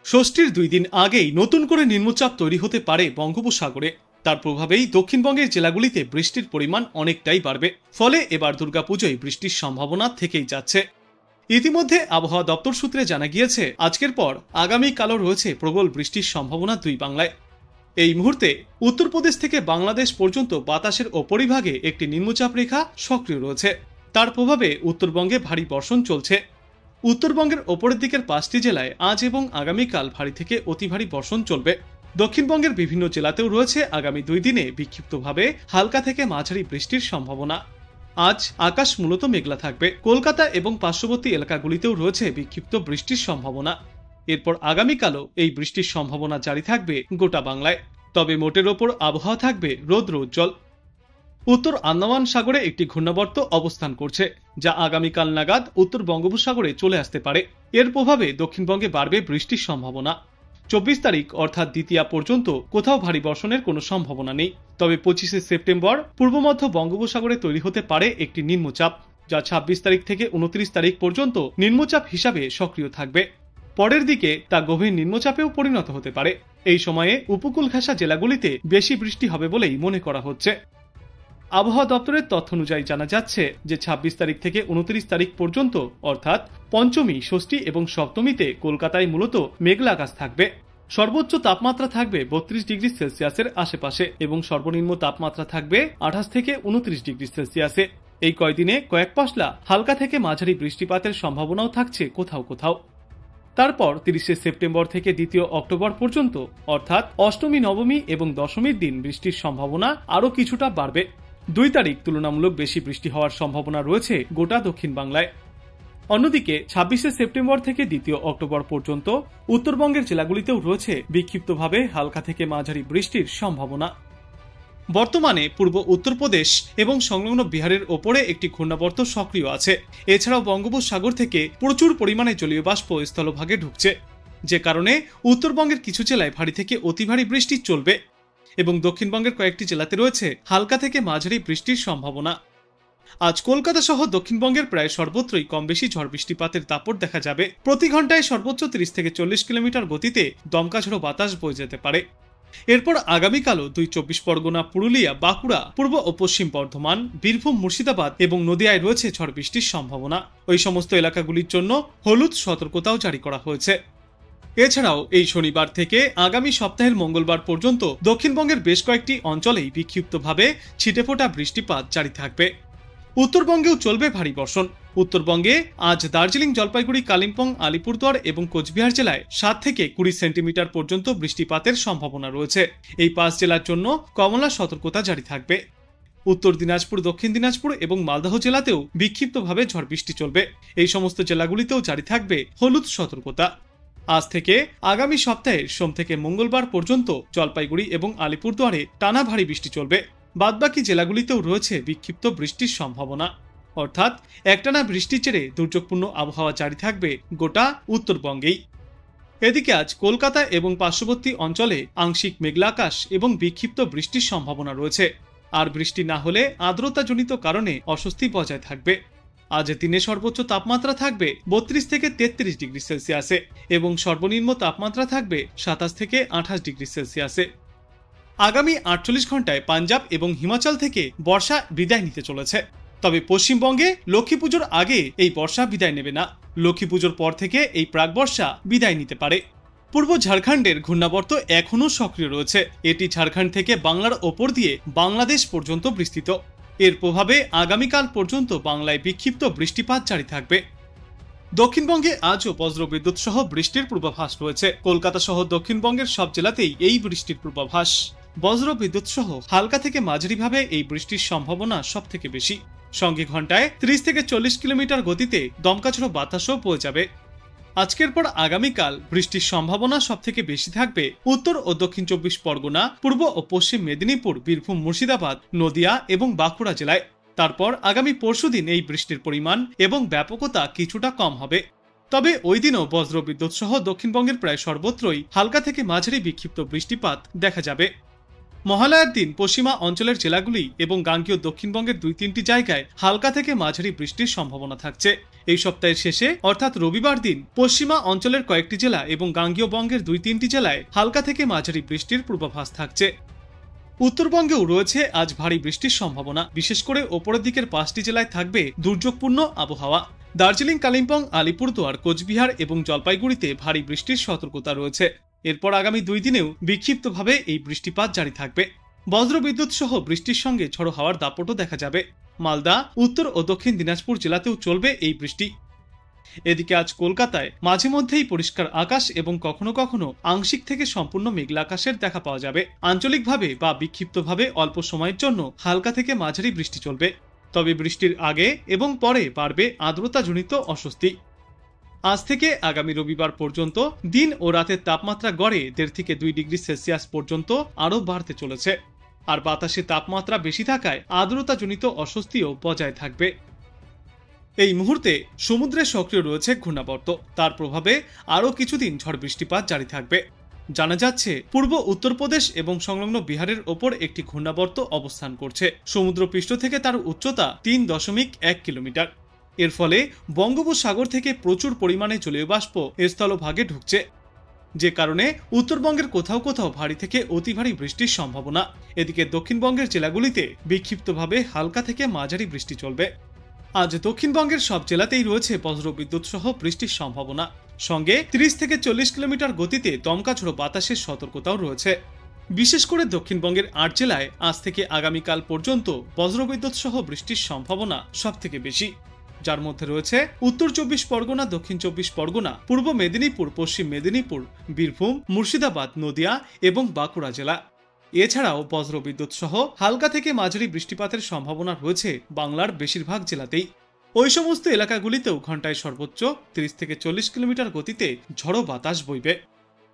ষষ্ঠীর 2 দিন আগেই নতুন করে নিম্নচাপ তৈরি হতে পারে বঙ্গোপসাগরে। তার প্রভাবেই দক্ষিণবঙ্গের জেলাগুলিতে বৃষ্টির পরিমাণ অনেকটাই বাড়বে। ফলে এবার দুর্গাপুজোয় বৃষ্টির সম্ভাবনা থেকেই যাচ্ছে। ইতিমধ্যে আবহাওয়া দপ্তর সূত্রে জানা গিয়েছে, আজকের পর আগামীকালও রয়েছে প্রবল বৃষ্টির সম্ভাবনা দুই বাংলায়। এই মুহূর্তে উত্তরপ্রদেশ থেকে বাংলাদেশ পর্যন্ত বাতাসের উপরিভাগে একটি নিম্নচাপ রেখা সক্রিয় রয়েছে। তার প্রভাবে উত্তরবঙ্গে ভারী বর্ষণ চলছে। উত্তরবঙ্গের ওপরের দিকের 5টি জেলায় আজ এবং আগামীকাল ভারী থেকে অতি ভারী বর্ষণ চলবে। দক্ষিণবঙ্গের বিভিন্ন জেলাতেও রয়েছে আগামী 2 দিনে বিক্ষিপ্তভাবে হালকা থেকে মাঝারি বৃষ্টির সম্ভাবনা। আজ আকাশ মূলত মেঘলা থাকবে। কলকাতা এবং পার্শ্ববর্তী এলাকাগুলিতেও রয়েছে বিক্ষিপ্ত বৃষ্টির সম্ভাবনা। এরপর আগামীকালও এই বৃষ্টির সম্ভাবনা জারি থাকবে গোটা বাংলায়। তবে মোটের ওপর আবহাওয়া থাকবে রৌদ্র উজ্জ্বল। উত্তর আন্দামান সাগরে একটি ঘূর্ণাবর্ত অবস্থান করছে, যা আগামীকাল নাগাদ উত্তর বঙ্গোপসাগরে চলে আসতে পারে। এর প্রভাবে দক্ষিণবঙ্গে বাড়বে বৃষ্টির সম্ভাবনা। 24 তারিখ অর্থাৎ দ্বিতীয়া পর্যন্ত কোথাও ভারী বর্ষণের কোনো সম্ভাবনা নেই। তবে 25শে সেপ্টেম্বর পূর্ব মধ্য বঙ্গোপসাগরে তৈরি হতে পারে একটি নিম্নচাপ, যা 26 তারিখ থেকে 29 তারিখ পর্যন্ত নিম্নচাপ হিসাবে সক্রিয় থাকবে। পরের দিকে তা গভীর নিম্নচাপেও পরিণত হতে পারে। এই সময়ে উপকূল ঘেঁষা জেলাগুলিতে বেশি বৃষ্টি হবে বলেই মনে করা হচ্ছে। আবহাওয়া দপ্তরের তথ্য অনুযায়ী জানা যাচ্ছে যে 26 তারিখ থেকে 29 তারিখ পর্যন্ত অর্থাৎ পঞ্চমী, ষষ্ঠী এবং সপ্তমীতে কলকাতায় মূলত মেঘলা আকাশ থাকবে। সর্বোচ্চ তাপমাত্রা থাকবে 32 ডিগ্রি সেলসিয়াসের আশেপাশে এবং সর্বনিম্ন তাপমাত্রা থাকবে 28 থেকে 29 ডিগ্রি সেলসিয়াসে। এই কয়দিনে কয়েক পশলা হালকা থেকে মাঝারি বৃষ্টিপাতের সম্ভাবনাও থাকছে কোথাও কোথাও। তারপর 30শে সেপ্টেম্বর থেকে 2 অক্টোবর পর্যন্ত অর্থাৎ অষ্টমী, নবমী এবং দশমীর দিন বৃষ্টির সম্ভাবনা আরও কিছুটা বাড়বে। 2 তারিখ তুলনামূলক বেশি বৃষ্টি হওয়ার সম্ভাবনা রয়েছে গোটা দক্ষিণ বাংলায়। অন্যদিকে 26শে সেপ্টেম্বর থেকে 2 অক্টোবর পর্যন্ত উত্তরবঙ্গের জেলাগুলিতেও রয়েছে বিক্ষিপ্তভাবে হালকা থেকে মাঝারি বৃষ্টির সম্ভাবনা। বর্তমানে পূর্ব উত্তরপ্রদেশ এবং সংলগ্ন বিহারের ওপরে একটি ঘূর্ণাবর্ত সক্রিয় আছে। এছাড়াও বঙ্গোপসাগর থেকে প্রচুর পরিমাণে জলীয় বাষ্প স্থলভাগে ঢুকছে, যে কারণে উত্তরবঙ্গের কিছু জেলায় ভারী থেকে অতি ভারী বৃষ্টি চলবে এবং দক্ষিণবঙ্গের কয়েকটি জেলাতে রয়েছে হালকা থেকে মাঝারি বৃষ্টির সম্ভাবনা। আজ কলকাতা সহ দক্ষিণবঙ্গের প্রায় সর্বত্রই কম বেশি ঝড় বৃষ্টিপাতের দাপট দেখা যাবে। প্রতি ঘন্টায় সর্বোচ্চ 30 থেকে 40 কিলোমিটার গতিতে দমকা ঝোড়ো বাতাস বয়ে যেতে পারে। এরপর আগামীকালও 24 পরগনা, পুরুলিয়া, বাঁকুড়া, পূর্ব ও পশ্চিম বর্ধমান, বীরভূম, মুর্শিদাবাদ এবং নদিয়ায় রয়েছে ঝড় বৃষ্টির সম্ভাবনা। ওই সমস্ত এলাকাগুলির জন্য হলুদ সতর্কতাও জারি করা হয়েছে। এছাড়াও এই শনিবার থেকে আগামী সপ্তাহের মঙ্গলবার পর্যন্ত দক্ষিণবঙ্গের বেশ কয়েকটি অঞ্চলেই বিক্ষিপ্তভাবে ছিটেফোঁটা বৃষ্টিপাত জারি থাকবে। উত্তরবঙ্গেও চলবে ভারী বর্ষণ। উত্তরবঙ্গে আজ দার্জিলিং, জলপাইগুড়ি, কালিম্পং, আলিপুরদুয়ার এবং কোচবিহার জেলায় 7 থেকে 20 সেন্টিমিটার পর্যন্ত বৃষ্টিপাতের সম্ভাবনা রয়েছে। এই 5 জেলার জন্য কমলা সতর্কতা জারি থাকবে। উত্তর দিনাজপুর, দক্ষিণ দিনাজপুর এবং মালদহ জেলাতেও বিক্ষিপ্তভাবে ঝড় বৃষ্টি চলবে। এই সমস্ত জেলাগুলিতেও জারি থাকবে হলুদ সতর্কতা। আজ থেকে আগামী সপ্তাহের সোম থেকে মঙ্গলবার পর্যন্ত জলপাইগুড়ি এবং আলিপুরদুয়ারে টানা ভারী বৃষ্টি চলবে। বাদবাকি জেলাগুলিতেও রয়েছে বিক্ষিপ্ত বৃষ্টির সম্ভাবনা। অর্থাৎ একটানা বৃষ্টির জেরে দুর্যোগপূর্ণ আবহাওয়া জারি থাকবে গোটা উত্তরবঙ্গেই। এদিকে আজ কলকাতা এবং পার্শ্ববর্তী অঞ্চলে আংশিক মেঘলা আকাশ এবং বিক্ষিপ্ত বৃষ্টির সম্ভাবনা রয়েছে। আর বৃষ্টি না হলে আর্দ্রতাজনিত কারণে অস্বস্তি বজায় থাকবে। আজ দিনে সর্বোচ্চ তাপমাত্রা থাকবে 32 থেকে 33 ডিগ্রি সেলসিয়াসে এবং সর্বনিম্ন তাপমাত্রা থাকবে 27 থেকে 28 ডিগ্রি সেলসিয়াসে। আগামী 48 ঘন্টায় পাঞ্জাব এবং হিমাচল থেকে বর্ষা বিদায় নিতে চলেছে। তবে পশ্চিমবঙ্গে লক্ষ্মী পুজোর আগে এই বর্ষা বিদায় নেবে না। লক্ষ্মী পুজোর পর থেকে এই প্রাক বর্ষা বিদায় নিতে পারে। পূর্ব ঝাড়খণ্ডের ঘূর্ণাবর্ত এখনও সক্রিয় রয়েছে। এটি ঝাড়খণ্ড থেকে বাংলার ওপর দিয়ে বাংলাদেশ পর্যন্ত বিস্তৃত। এর প্রভাবে আগামীকাল পর্যন্ত বাংলায় বিক্ষিপ্ত বৃষ্টিপাত জারি থাকবে। দক্ষিণবঙ্গে আজও বজ্রবিদ্যুৎ সহ বৃষ্টির পূর্বাভাস রয়েছে। কলকাতা সহ দক্ষিণবঙ্গের সব জেলাতেই এই বৃষ্টির পূর্বাভাস। বজ্রবিদ্যুৎ সহ হালকা থেকে মাঝারিভাবে এই বৃষ্টির সম্ভাবনা সব থেকে বেশি। সঙ্গে ঘন্টায় 30 থেকে 40 কিলোমিটার গতিতে দমকা ঝোড়ো বাতাসও বয়ে যাবে। আজকের পর আগামীকাল বৃষ্টির সম্ভাবনা সব থেকে বেশি থাকবে উত্তর ও দক্ষিণ 24 পরগনা, পূর্ব ও পশ্চিম মেদিনীপুর, বীরভূম, মুর্শিদাবাদ, নদিয়া এবং বাঁকুড়া জেলায়। তারপর আগামী পরশুদিন এই বৃষ্টির পরিমাণ এবং ব্যাপকতা কিছুটা কম হবে। তবে ওই দিনও বজ্রবিদ্যুৎ সহ দক্ষিণবঙ্গের প্রায় সর্বত্রই হালকা থেকে মাঝারি বিক্ষিপ্ত বৃষ্টিপাত দেখা যাবে। মহালয়ার দিন পশ্চিমা অঞ্চলের জেলাগুলি এবং গাঙ্গেয় দক্ষিণবঙ্গের 2-3টি জায়গায় হালকা থেকে মাঝারি বৃষ্টির সম্ভাবনা থাকছে। এই সপ্তাহের শেষে অর্থাৎ রবিবার দিন পশ্চিমা অঞ্চলের কয়েকটি জেলা এবং গাঙ্গেয় বঙ্গের 2-3টি জেলায় হালকা থেকে মাঝারি বৃষ্টির পূর্বাভাস থাকছে। উত্তরবঙ্গেও রয়েছে আজ ভারী বৃষ্টির সম্ভাবনা। বিশেষ করে ওপরের দিকের 5টি জেলায় থাকবে দুর্যোগপূর্ণ আবহাওয়া। দার্জিলিং, কালিম্পং, আলিপুরদুয়ার, কোচবিহার এবং জলপাইগুড়িতে ভারী বৃষ্টির সতর্কতা রয়েছে। এরপর আগামী 2 দিনেও বিক্ষিপ্তভাবে এই বৃষ্টিপাত জারি থাকবে। বজ্রবিদ্যুৎ সহ বৃষ্টির সঙ্গে ঝড়ো হাওয়ার দাপটও দেখা যাবে। মালদা, উত্তর ও দক্ষিণ দিনাজপুর জেলাতেও চলবে এই বৃষ্টি। এদিকে আজ কলকাতায় মাঝে মধ্যেই পরিষ্কার আকাশ এবং কখনো কখনো আংশিক থেকে সম্পূর্ণ মেঘলা আকাশের দেখা পাওয়া যাবে। আঞ্চলিকভাবে বা বিক্ষিপ্তভাবে অল্প সময়ের জন্য হালকা থেকে মাঝারি বৃষ্টি চলবে। তবে বৃষ্টির আগে এবং পরে বাড়বে আর্দ্রতাজনিত অস্বস্তি। আজ থেকে আগামী রবিবার পর্যন্ত দিন ও রাতের তাপমাত্রা গড়ে 1.5 থেকে 2 ডিগ্রি সেলসিয়াস পর্যন্ত আরও বাড়তে চলেছে। আর বাতাসে তাপমাত্রা বেশি থাকায় আর্দ্রতাজনিত অস্বস্তিও বজায় থাকবে। এই মুহূর্তে সমুদ্রে সক্রিয় রয়েছে ঘূর্ণাবর্ত। তার প্রভাবে আরও কিছুদিন ঝড় বৃষ্টিপাত জারি থাকবে। জানা যাচ্ছে পূর্ব উত্তরপ্রদেশ এবং সংলগ্ন বিহারের ওপর একটি ঘূর্ণাবর্ত অবস্থান করছে। সমুদ্রপৃষ্ঠ থেকে তার উচ্চতা 3.1 কিলোমিটার। এর ফলে বঙ্গোপসাগর থেকে প্রচুর পরিমাণে জলীয় বাষ্প স্থলভাগে ঢুকছে, যে কারণে উত্তরবঙ্গের কোথাও কোথাও ভারী থেকে অতি ভারী বৃষ্টির সম্ভাবনা। এদিকে দক্ষিণবঙ্গের জেলাগুলিতে বিক্ষিপ্তভাবে হালকা থেকে মাঝারি বৃষ্টি চলবে। আজ দক্ষিণবঙ্গের সব জেলাতেই রয়েছে বজ্রবিদ্যুৎ সহ বৃষ্টির সম্ভাবনা। সঙ্গে 30 থেকে 40 কিলোমিটার গতিতে দমকা ঝোড়ো বাতাসের সতর্কতাও রয়েছে। বিশেষ করে দক্ষিণবঙ্গের 8 জেলায় আজ থেকে আগামীকাল পর্যন্ত বজ্রবিদ্যুৎ সহ বৃষ্টির সম্ভাবনা সব থেকে বেশি, যার মধ্যে রয়েছে উত্তর 24 পরগনা, দক্ষিণ 24 পরগনা, পূর্ব মেদিনীপুর, পশ্চিম মেদিনীপুর, বীরভূম, মুর্শিদাবাদ, নদিয়া এবং বাঁকুড়া জেলা। এছাড়াও বজ্রবিদ্যুৎ সহ হালকা থেকে মাঝারি বৃষ্টিপাতের সম্ভাবনা রয়েছে বাংলার বেশিরভাগ জেলাতেই। ওই সমস্ত এলাকাগুলিতেও ঘন্টায় সর্বোচ্চ 30 থেকে 40 কিলোমিটার গতিতে ঝড়ো বাতাস বইবে।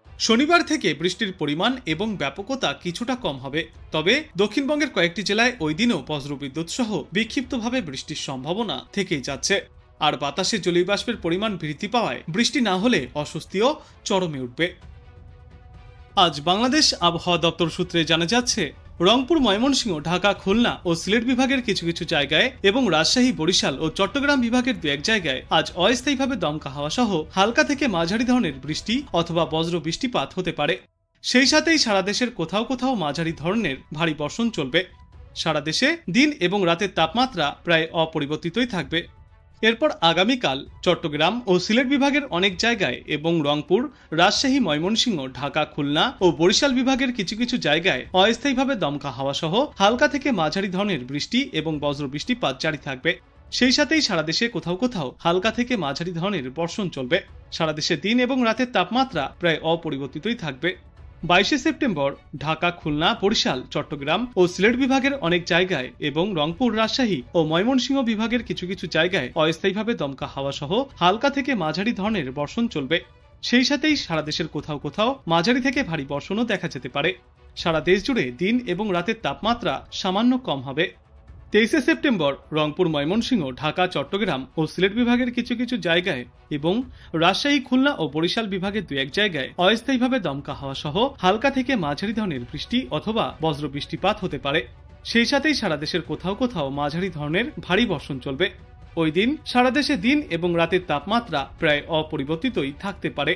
শনিবার থেকে বৃষ্টির পরিমাণ এবং ব্যাপকতা কিছুটা কম হবে। তবে দক্ষিণবঙ্গের কয়েকটি জেলায় ওই দিনও বজ্রবিদ্যুৎ সহ বিক্ষিপ্তভাবে বৃষ্টির সম্ভাবনা থেকেই যাচ্ছে। আর বাতাসে জলীয় বাষ্পের পরিমাণ বৃদ্ধি পাওয়ায় বৃষ্টি না হলে অস্বস্তিও চরমে উঠবে। আজ বাংলাদেশ আবহাওয়া দপ্তর সূত্রে জানা যাচ্ছে রংপুর, ময়মনসিংহ, ঢাকা, খুলনা ও সিলেট বিভাগের কিছু কিছু জায়গায় এবং রাজশাহী, বরিশাল ও চট্টগ্রাম বিভাগের 2-1 জায়গায় আজ অস্থায়ীভাবে দমকা হাওয়া সহ হালকা থেকে মাঝারি ধরনের বৃষ্টি অথবা বজ্র বৃষ্টিপাত হতে পারে। সেই সাথেই সারা দেশের কোথাও কোথাও মাঝারি ধরনের ভারী বর্ষণ চলবে। সারা দেশে দিন এবং রাতের তাপমাত্রা প্রায় অপরিবর্তিতই থাকবে। এরপর আগামীকাল চট্টগ্রাম ও সিলেট বিভাগের অনেক জায়গায় এবং রংপুর, রাজশাহী, ময়মনসিংহ, ঢাকা, খুলনা ও বরিশাল বিভাগের কিছু কিছু জায়গায় অস্থায়ীভাবে দমকা হাওয়া সহ হালকা থেকে মাঝারি ধরনের বৃষ্টি এবং বজ্র বৃষ্টিপাত জারি থাকবে। সেই সাথেই সারা দেশে কোথাও কোথাও হালকা থেকে মাঝারি ধরনের বর্ষণ চলবে। সারা দেশে দিন এবং রাতের তাপমাত্রা প্রায় অপরিবর্তিতই থাকবে। 22শে সেপ্টেম্বর ঢাকা, খুলনা, বরিশাল, চট্টগ্রাম ও সিলেট বিভাগের অনেক জায়গায় এবং রংপুর, রাজশাহী ও ময়মনসিংহ বিভাগের কিছু কিছু জায়গায় অস্থায়ীভাবে দমকা হাওয়া সহ হালকা থেকে মাঝারি ধরনের বর্ষণ চলবে। সেই সাথেই সারা দেশের কোথাও কোথাও মাঝারি থেকে ভারী বর্ষণও দেখা যেতে পারে। সারা দেশ জুড়ে দিন এবং রাতের তাপমাত্রা সামান্য কম হবে। 23শে সেপ্টেম্বর রংপুর, ময়মনসিংহ, ঢাকা, চট্টগ্রাম ও সিলেট বিভাগের কিছু কিছু জায়গায় এবং রাজশাহী, খুলনা ও বরিশাল বিভাগের 2-1 জায়গায় অস্থায়ীভাবে দমকা হাওয়া সহ হালকা থেকে মাঝারি ধরনের বৃষ্টি অথবা বজ্র বৃষ্টিপাত হতে পারে। সেই সাথেই সারা দেশের কোথাও কোথাও মাঝারি ধরনের ভারী বর্ষণ চলবে। ওই দিন সারা দেশে দিন এবং রাতের তাপমাত্রা প্রায় অপরিবর্তিতই থাকতে পারে।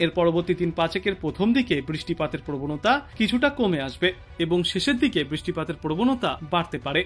এর পরবর্তী 3-5 প্রথম দিকে বৃষ্টিপাতের প্রবণতা কিছুটা কমে আসবে এবং শেষের দিকে বৃষ্টিপাতের প্রবণতা বাড়তে পারে।